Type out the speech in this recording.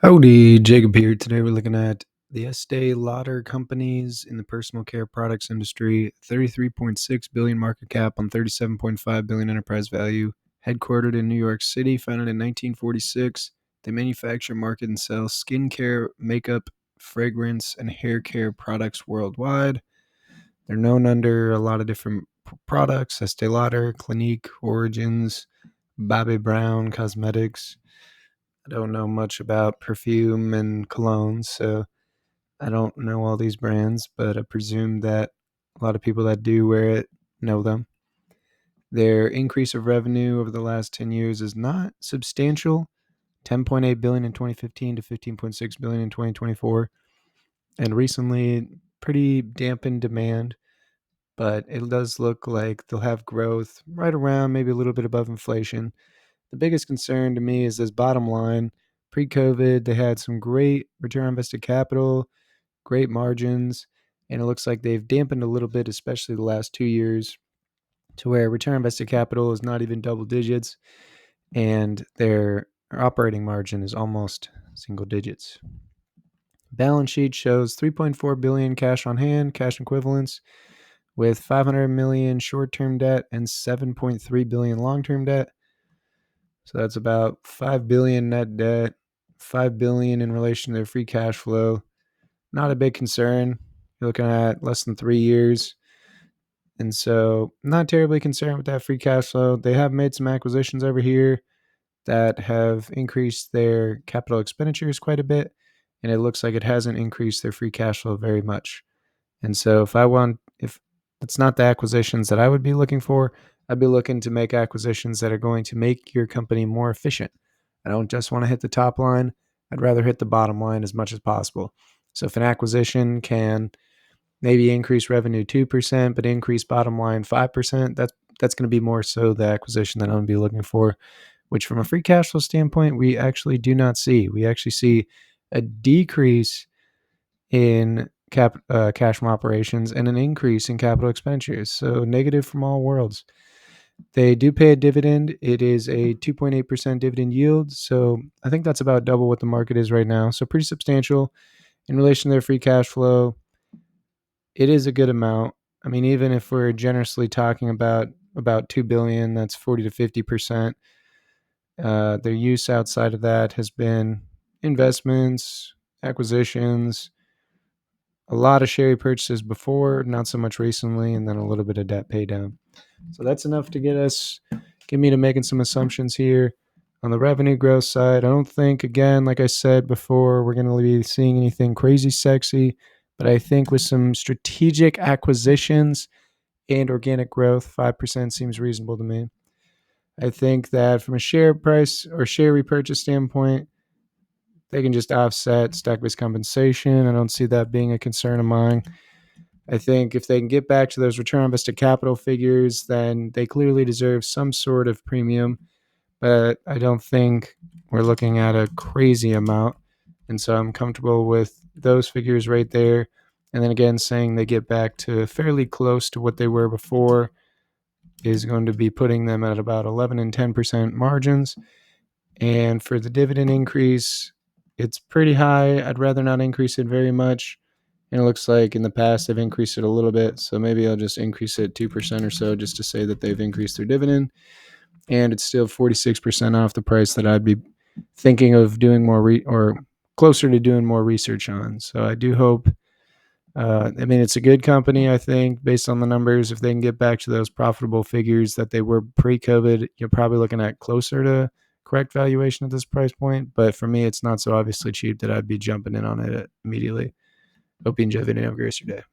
Howdy, Jacob here. Today we're looking at the Estee Lauder companies in the personal care products industry. 33.6 billion market cap on 37.5 billion enterprise value. Headquartered in New York City, founded in 1946. They manufacture, market, and sell skincare, makeup, fragrance, and hair care products worldwide. They're known under a lot of different products: Estee Lauder, Clinique, Origins, Bobbi Brown Cosmetics. I don't know much about perfume and cologne, so I don't know all these brands, but I presume that a lot of people that do wear it know them. Their increase of revenue over the last 10 years is not substantial. 10.8 billion in 2015 to 15.6 billion in 2024. And recently, pretty dampened demand, but it does look like they'll have growth right around maybe a little bit above inflation. The biggest concern to me is this bottom line. Pre-COVID, they had some great return on invested capital, great margins, and it looks like they've dampened a little bit, especially the last 2 years, to where return on invested capital is not even double digits, and their operating margin is almost single digits. Balance sheet shows 3.4 billion cash on hand, cash equivalents, with 500 million short-term debt and 7.3 billion long-term debt. So that's about 5 billion net debt, 5 billion in relation to their free cash flow. Not a big concern. You're looking at less than 3 years. And so not terribly concerned with that free cash flow. They have made some acquisitions over here that have increased their capital expenditures quite a bit, and it looks like it hasn't increased their free cash flow very much. And so if it's not the acquisitions that I would be looking for, I'd be looking to make acquisitions that are going to make your company more efficient. I don't just want to hit the top line. I'd rather hit the bottom line as much as possible. So if an acquisition can maybe increase revenue 2%, but increase bottom line 5%, that's going to be more so the acquisition that I'm going to be looking for, which from a free cash flow standpoint, we actually do not see. We actually see a decrease in cash from operations and an increase in capital expenditures. So negative from all worlds. They do pay a dividend. It is a 2.8% dividend yield. So I think that's about double what the market is right now. So pretty substantial in relation to their free cash flow. It is a good amount. I mean, even if we're generously talking about 2 billion, that's 40 to 50%. Their use outside of that has been investments, acquisitions, a lot of share purchases before, not so much recently, and then a little bit of debt pay down. So that's enough to get me to making some assumptions here. On the revenue growth side, I don't think, again, like I said before, we're going to be seeing anything crazy sexy, but I think with some strategic acquisitions and organic growth, 5% seems reasonable to me. I think that from a share price or share repurchase standpoint, they can just offset stock-based compensation. I don't see that being a concern of mine. I think if they can get back to those return on invested capital figures, then they clearly deserve some sort of premium. But I don't think we're looking at a crazy amount. And so I'm comfortable with those figures right there. And then again, saying they get back to fairly close to what they were before is going to be putting them at about 11 and 10% margins. And for the dividend increase, it's pretty high. I'd rather not increase it very much. And it looks like in the past they've increased it a little bit. So maybe I'll just increase it 2% or so just to say that they've increased their dividend. And it's still 46% off the price that I'd be thinking of doing more or closer to doing more research on. So I do hope. I mean, it's a good company, I think, based on the numbers. If they can get back to those profitable figures that they were pre-COVID, you're probably looking at closer to correct valuation at this price point. But for me, it's not so obviously cheap that I'd be jumping in on it immediately. Hope you enjoy the video. Have a great rest of your day.